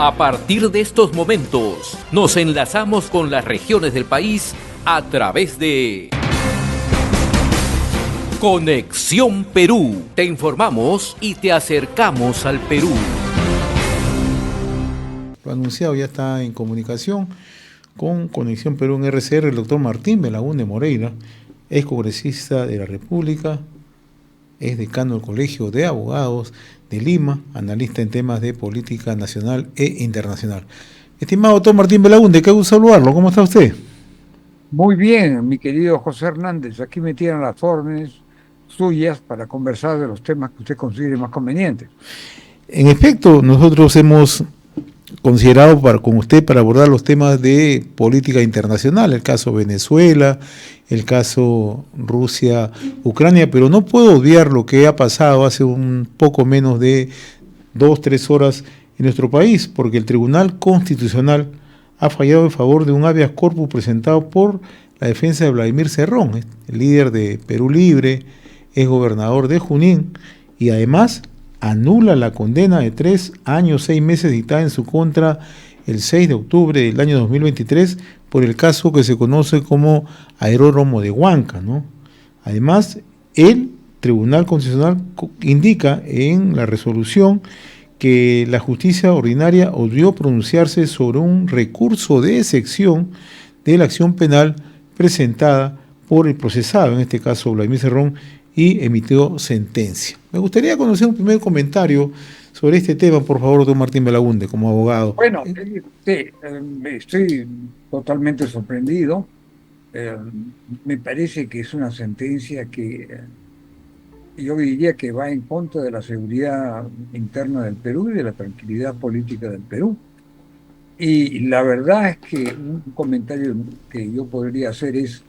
A partir de estos momentos, nos enlazamos con las regiones del país a través de Conexión Perú. Te informamos y te acercamos al Perú. Lo anunciado ya está en comunicación con Conexión Perú en RCR, el doctor Martín Belaúnde Moreira, ex congresista de la República, es decano del Colegio de Abogados de Lima, analista en temas de política nacional e internacional. Estimado doctor Martín Belaúnde, qué gusto saludarlo, ¿cómo está usted? Muy bien, mi querido José Hernández, aquí me tienen las órdenes suyas para conversar de los temas que usted considere más convenientes. En efecto, nosotros hemos considerado con usted para abordar los temas de política internacional, el caso Venezuela, el caso Rusia-Ucrania, pero no puedo obviar lo que ha pasado hace un poco menos de 2-3 horas en nuestro país, porque el Tribunal Constitucional ha fallado en favor de un habeas corpus presentado por la defensa de Vladimir Cerrón, el líder de Perú Libre, es gobernador de Junín, y además anula la condena de 3 años, 6 meses dictada en su contra el 6 de octubre del año 2023 por el caso que se conoce como aeródromo de Huanca, ¿no? Además, el Tribunal Constitucional indica en la resolución que la justicia ordinaria odió pronunciarse sobre un recurso de excepción de la acción penal presentada por el procesado, en este caso Vladimir Cerrón, y emitió sentencia. Me gustaría conocer un primer comentario sobre este tema, por favor, doctor Martín Belaúnde, como abogado. Bueno, estoy totalmente sorprendido. Me parece que es una sentencia que yo diría que va en contra de la seguridad interna del Perú y de la tranquilidad política del Perú. Y la verdad es que un comentario que yo podría hacer es: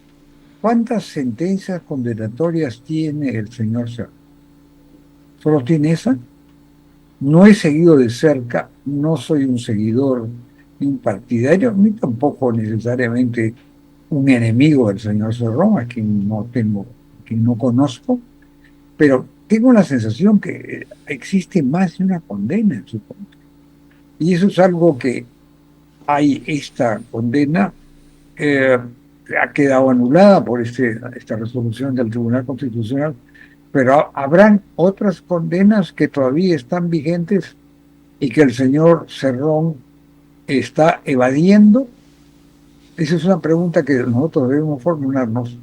¿cuántas sentencias condenatorias tiene el señor Cerrón? ¿Solo tiene esa? No he seguido de cerca, no soy un seguidor ni un partidario, ni tampoco necesariamente un enemigo del señor Cerrón, a quien no conozco, pero tengo la sensación que existe más de una condena en su contra. Y eso es algo que hay esta condena. Ha quedado anulada por esta resolución del Tribunal Constitucional, pero habrán otras condenas que todavía están vigentes y que el señor Cerrón está evadiendo. Esa es una pregunta que nosotros debemos formularnos,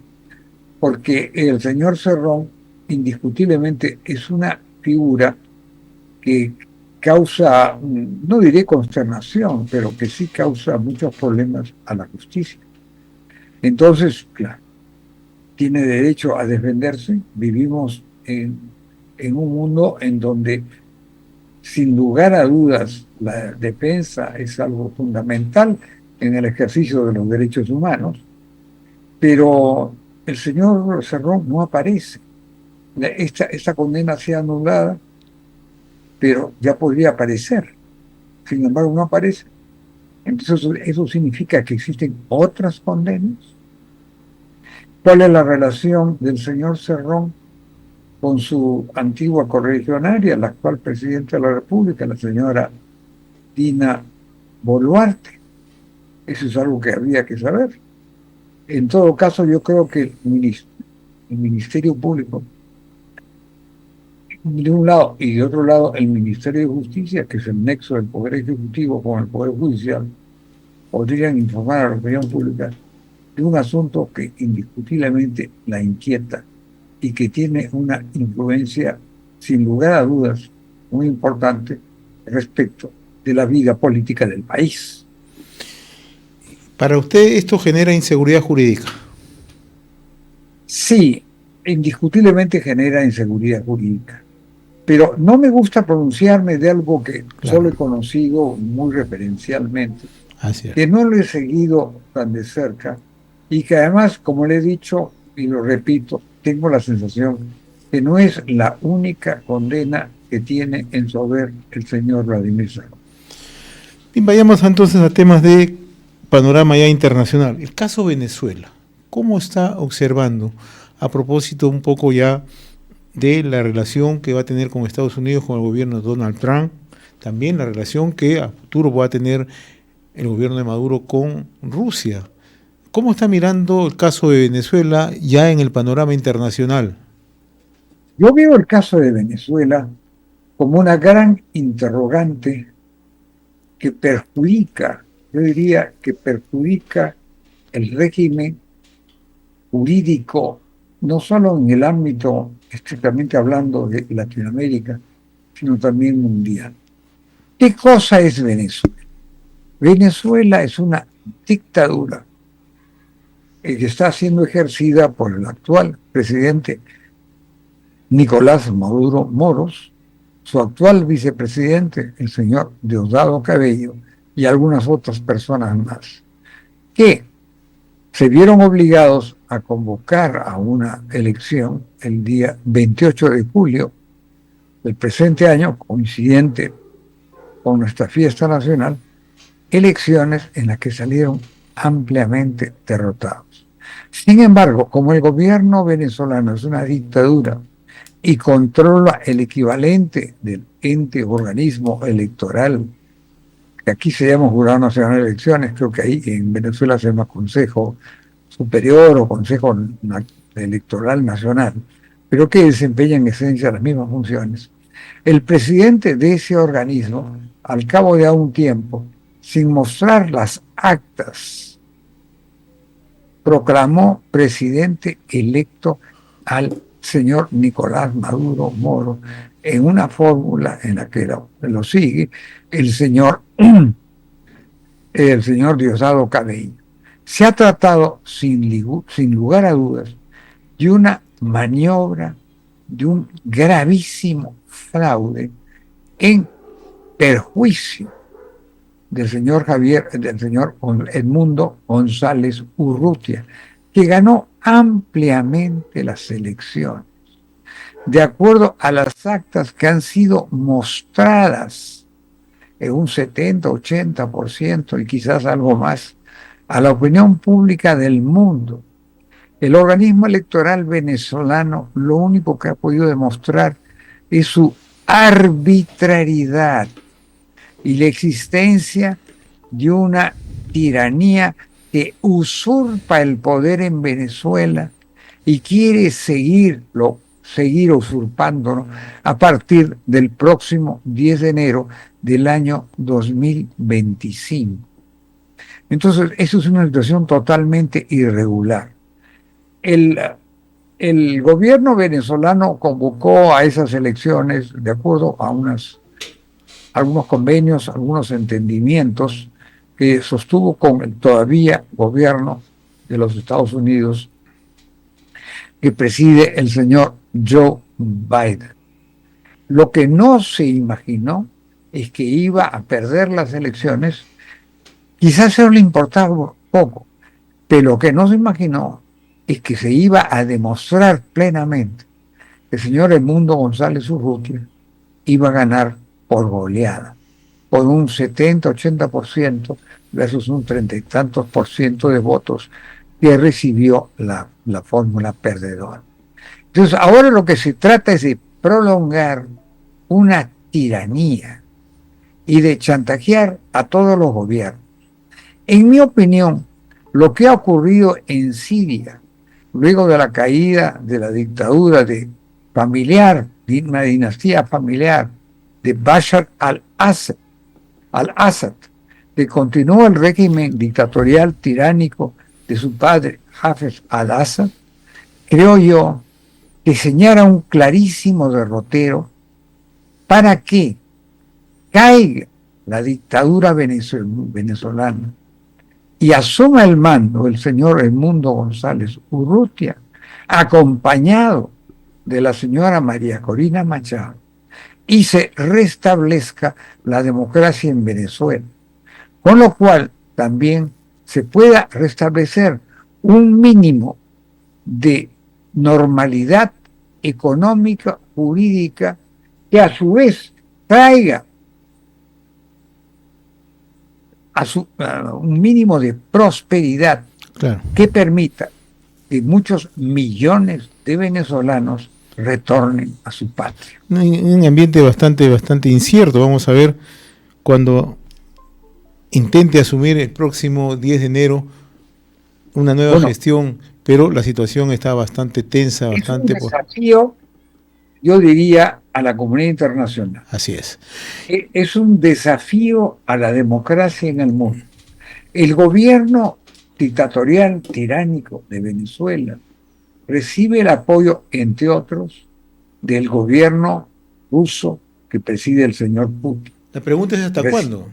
porque el señor Cerrón indiscutiblemente es una figura que causa, no diré consternación, pero que sí causa muchos problemas a la justicia. Entonces, claro, tiene derecho a defenderse. Vivimos en un mundo en donde, sin lugar a dudas, la defensa es algo fundamental en el ejercicio de los derechos humanos, pero el señor Cerrón no aparece. Esta condena se ha anulada, pero ya podría aparecer. Sin embargo, no aparece. Entonces, eso significa que existen otras condenas. ¿Cuál es la relación del señor Cerrón con su antigua correligionaria, la actual presidenta de la República, la señora Dina Boluarte? Eso es algo que habría que saber. En todo caso, yo creo que el Ministerio Público, de un lado, y de otro lado el Ministerio de Justicia, que es el nexo del Poder Ejecutivo con el Poder Judicial, podrían informar a la opinión pública de un asunto que indiscutiblemente la inquieta y que tiene una influencia, sin lugar a dudas, muy importante respecto de la vida política del país. ¿Para usted esto genera inseguridad jurídica? Sí, indiscutiblemente genera inseguridad jurídica, pero no me gusta pronunciarme de algo que solo he conocido muy referencialmente, que no lo he seguido tan de cerca y que además, como le he dicho y lo repito, tengo la sensación que no es la única condena que tiene en su haber el señor Vladimir Cerrón. Bien, vayamos entonces a temas de panorama ya internacional. El caso Venezuela, ¿cómo está observando, a propósito un poco ya de la relación que va a tener con Estados Unidos, con el gobierno de Donald Trump, también la relación que a futuro va a tener el gobierno de Maduro con Rusia. ¿Cómo está mirando el caso de Venezuela ya en el panorama internacional? Yo veo el caso de Venezuela como una gran interrogante que perjudica, yo diría que perjudica el régimen jurídico, no solo en el ámbito estrictamente hablando de Latinoamérica, sino también mundial. ¿Qué cosa es Venezuela? Venezuela es una dictadura que está siendo ejercida por el actual presidente Nicolás Maduro Moros, su actual vicepresidente, el señor Diosdado Cabello, y algunas otras personas más, que se vieron obligados a convocar a una elección el día 28 de julio del presente año, coincidente con nuestra fiesta nacional, elecciones en las que salieron ampliamente derrotados. Sin embargo, como el gobierno venezolano es una dictadura y controla el equivalente del ente organismo electoral, que aquí se llama Jurado Nacional de Elecciones, creo que ahí en Venezuela se llama Consejo Superior o Consejo Electoral Nacional, pero que desempeña en esencia las mismas funciones. El presidente de ese organismo, al cabo de un tiempo, sin mostrar las actas, proclamó presidente electo al señor Nicolás Maduro Moro en una fórmula en la que lo sigue el señor Diosdado Cabello. Se ha tratado, sin lugar a dudas, de una maniobra, de un gravísimo fraude en perjuicio del señor Edmundo González Urrutia, que ganó ampliamente las elecciones, de acuerdo a las actas que han sido mostradas en un 70-80% y quizás algo más a la opinión pública del mundo. El organismo electoral venezolano lo único que ha podido demostrar es su arbitrariedad y la existencia de una tiranía que usurpa el poder en Venezuela y quiere seguir usurpándolo a partir del próximo 10 de enero del año 2025. Entonces, eso es una situación totalmente irregular. El gobierno venezolano convocó a esas elecciones de acuerdo a algunos convenios, algunos entendimientos que sostuvo con el todavía gobierno de los Estados Unidos que preside el señor Joe Biden. Lo que no se imaginó es que iba a perder las elecciones, quizás eso le importaba poco, pero lo que no se imaginó es que se iba a demostrar plenamente que el señor Edmundo González Urrutia iba a ganar por goleada, por un 70-80% versus un 30 y tantos por ciento de votos que recibió la fórmula perdedora. Entonces, ahora lo que se trata es de prolongar una tiranía y de chantajear a todos los gobiernos. En mi opinión, lo que ha ocurrido en Siria, luego de la caída de la dictadura familiar, de una dinastía familiar, de Bashar al-Assad, que continuó el régimen dictatorial tiránico de su padre Hafez al-Assad, creo yo que señala un clarísimo derrotero para que caiga la dictadura venezolana y asuma el mando el señor Edmundo González Urrutia, acompañado de la señora María Corina Machado, y se restablezca la democracia en Venezuela, con lo cual también se pueda restablecer un mínimo de normalidad económica, jurídica, que a su vez traiga un mínimo de prosperidad, claro, que permita que muchos millones de venezolanos retornen a su patria. Un ambiente bastante incierto. Vamos a ver cuando intente asumir el próximo 10 de enero una nueva gestión, pero la situación está bastante tensa, es un desafío, yo diría, a la comunidad internacional. Así es. Es un desafío a la democracia en el mundo. El gobierno dictatorial, tiránico de Venezuela recibe el apoyo, entre otros, del gobierno ruso que preside el señor Putin. La pregunta es ¿hasta cuándo?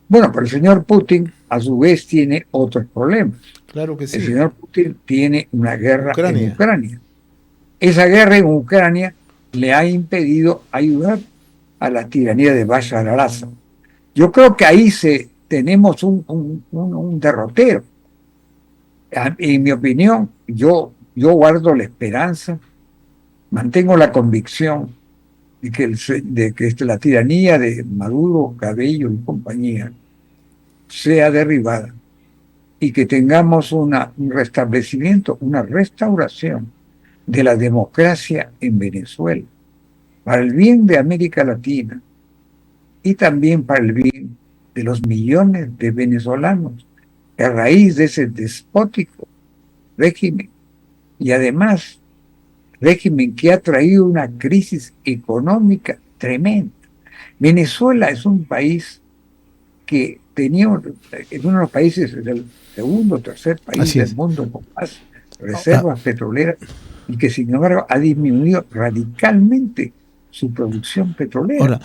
Bueno, pero el señor Putin a su vez tiene otros problemas. Claro que sí. El señor Putin tiene una guerra en Ucrania. Esa guerra en Ucrania le ha impedido ayudar a la tiranía de Bashar al-Assad. Yo creo que ahí tenemos un derrotero. En mi opinión, yo guardo la esperanza, mantengo la convicción de que la tiranía de Maduro, Cabello y compañía sea derribada y que tengamos un restablecimiento, una restauración de la democracia en Venezuela, para el bien de América Latina y también para el bien de los millones de venezolanos a raíz de ese despótico régimen, y además régimen que ha traído una crisis económica tremenda. Venezuela es un país que es uno de los países del segundo o tercer país del mundo con más reservas petroleras, y que sin embargo ha disminuido radicalmente su producción petrolera. Ahora,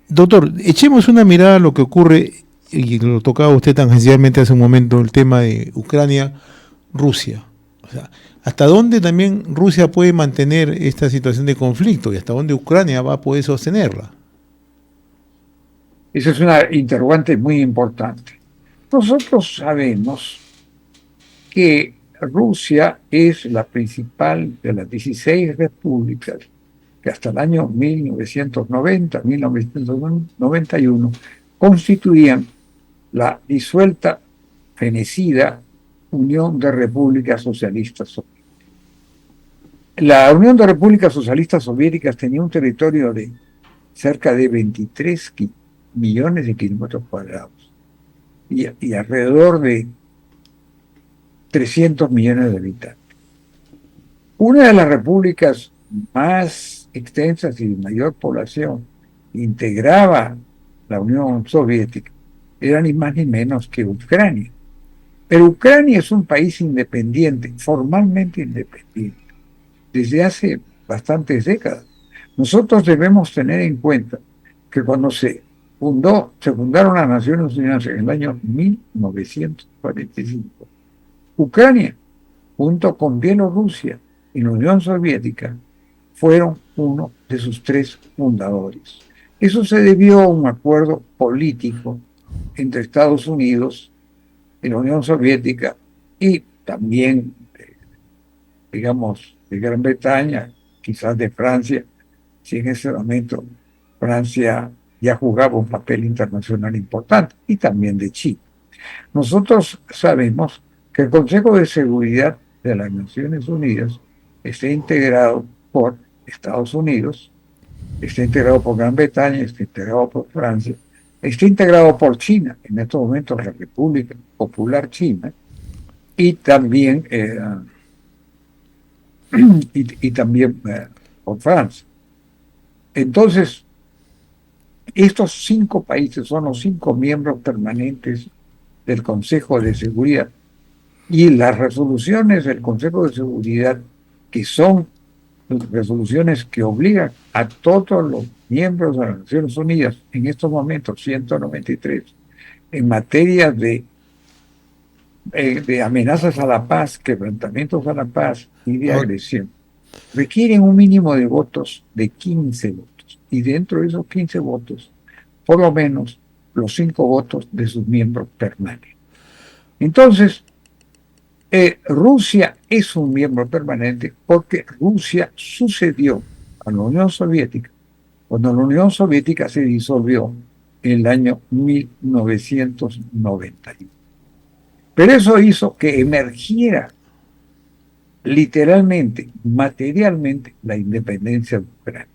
doctor, echemos una mirada a lo que ocurre, y lo tocaba usted tangencialmente hace un momento, el tema de Ucrania, Rusia. O sea, ¿hasta dónde también Rusia puede mantener esta situación de conflicto y hasta dónde Ucrania va a poder sostenerla? Esa es una interrogante muy importante. Nosotros sabemos que Rusia es la principal de las 16 repúblicas que hasta el año 1991 constituían la disuelta, fenecida Unión de Repúblicas Socialistas Soviéticas. La Unión de Repúblicas Socialistas Soviéticas tenía un territorio de cerca de 23 millones de kilómetros cuadrados y alrededor de 300 millones de habitantes. Una de las repúblicas más extensas y de mayor población integraba la Unión Soviética, era ni más ni menos que Ucrania. Pero Ucrania es un país independiente, formalmente independiente, desde hace bastantes décadas. Nosotros debemos tener en cuenta que cuando se fundaron las Naciones Unidas en el año 1945, Ucrania, junto con Bielorrusia y la Unión Soviética, fueron uno de sus 3 fundadores. Eso se debió a un acuerdo político entre Estados Unidos y la Unión Soviética y también, digamos, de Gran Bretaña, quizás de Francia, si en ese momento Francia ya jugaba un papel internacional importante, y también de China. Nosotros sabemos que el Consejo de Seguridad de las Naciones Unidas está integrado por Estados Unidos, está integrado por Gran Bretaña, está integrado por Francia, está integrado por China, en estos momentos la República Popular China, y también, por Francia. Entonces, estos 5 países son los 5 miembros permanentes del Consejo de Seguridad, y las resoluciones del Consejo de Seguridad, que son resoluciones que obligan a todos los miembros de las Naciones Unidas, en estos momentos 193, en materia de amenazas a la paz, quebrantamientos a la paz y de agresión, requieren un mínimo de votos de 15 votos. Y dentro de esos 15 votos, por lo menos los 5 votos de sus miembros permanentes. Entonces, Rusia es un miembro permanente porque Rusia sucedió a la Unión Soviética cuando la Unión Soviética se disolvió en el año 1991. Pero eso hizo que emergiera literalmente, materialmente, la independencia de Ucrania.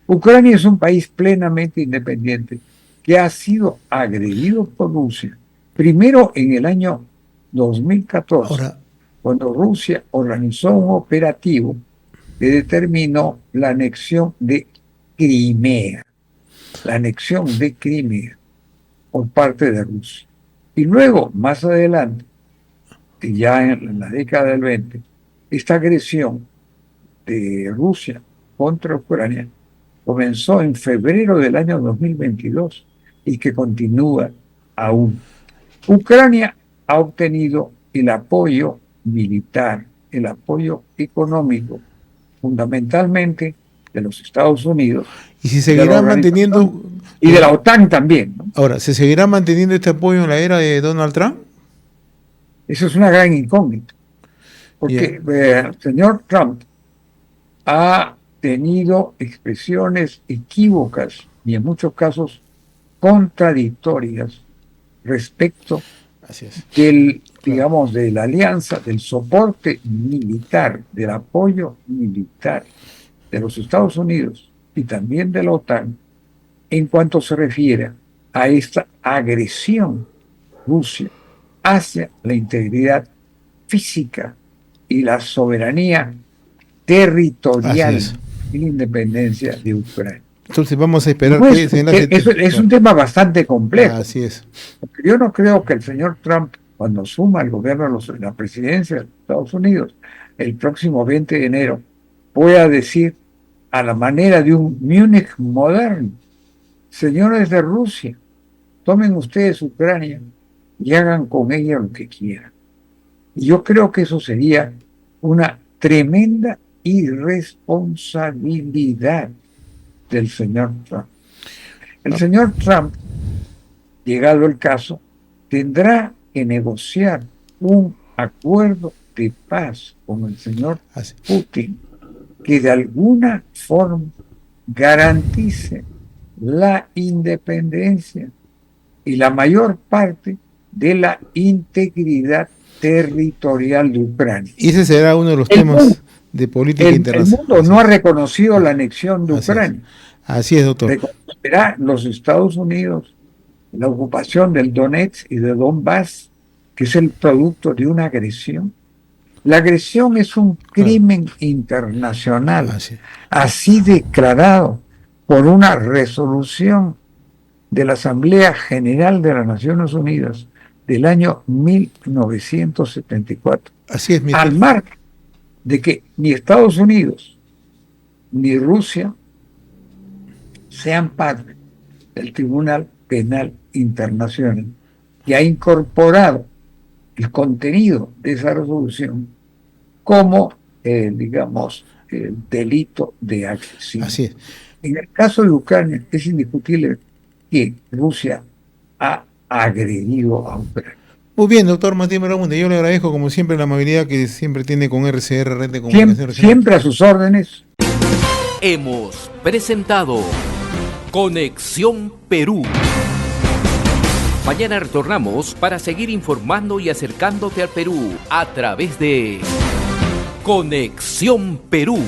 Ucrania es un país plenamente independiente que ha sido agredido por Rusia, primero en el año 2014, Ahora, cuando Rusia organizó un operativo que determinó la anexión de Crimea, por parte de Rusia. Y luego, más adelante, ya en la década del 20, esta agresión de Rusia contra Ucrania comenzó en febrero del año 2022 y que continúa aún. Ucrania ha obtenido el apoyo militar, el apoyo económico, fundamentalmente de los Estados Unidos y si seguirá manteniendo... y de la OTAN también, ¿no? Ahora, ¿se seguirá manteniendo este apoyo en la era de Donald Trump? Eso es una gran incógnita, porque el señor Trump ha tenido expresiones equívocas y en muchos casos contradictorias respecto del, digamos, de la alianza, del soporte militar, del apoyo militar de los Estados Unidos y también de la OTAN en cuanto se refiere a esta agresión Rusia hacia la integridad física y la soberanía territorial y la independencia de Ucrania. Entonces vamos a esperar pues, es un tema bastante complejo. Así es. Yo no creo que el señor Trump, cuando asuma el gobierno, la presidencia de Estados Unidos, el próximo 20 de enero, pueda decir a la manera de un Múnich moderno: señores de Rusia, tomen ustedes Ucrania y hagan con ella lo que quieran. Y yo creo que eso sería una tremenda irresponsabilidad del señor Trump. El señor Trump, llegado el caso, tendrá que negociar un acuerdo de paz con el señor Putin que de alguna forma garantice la independencia y la mayor parte de la integridad territorial de Ucrania. Y ese será uno de los temas de política internacional. El mundo no ha reconocido la anexión de Ucrania. Así es, doctor. Reconocerá los Estados Unidos la ocupación del Donetsk y de Donbass, que es el producto de una agresión. La agresión es un crimen internacional, así declarado por una resolución de la Asamblea General de las Naciones Unidas del año 1974. Así es, al margen de que ni Estados Unidos ni Rusia sean parte del Tribunal Penal Internacional, que ha incorporado el contenido de esa resolución como, digamos, el delito de agresión. Así es. En el caso de Ucrania es indiscutible que Rusia ha agredido a Ucrania. Muy bien, doctor Matías Baragunde, yo le agradezco como siempre la amabilidad que siempre tiene con RCR, Red de Comunicación. Siempre a sus órdenes. Hemos presentado Conexión Perú. Mañana retornamos para seguir informando y acercándote al Perú a través de Conexión Perú.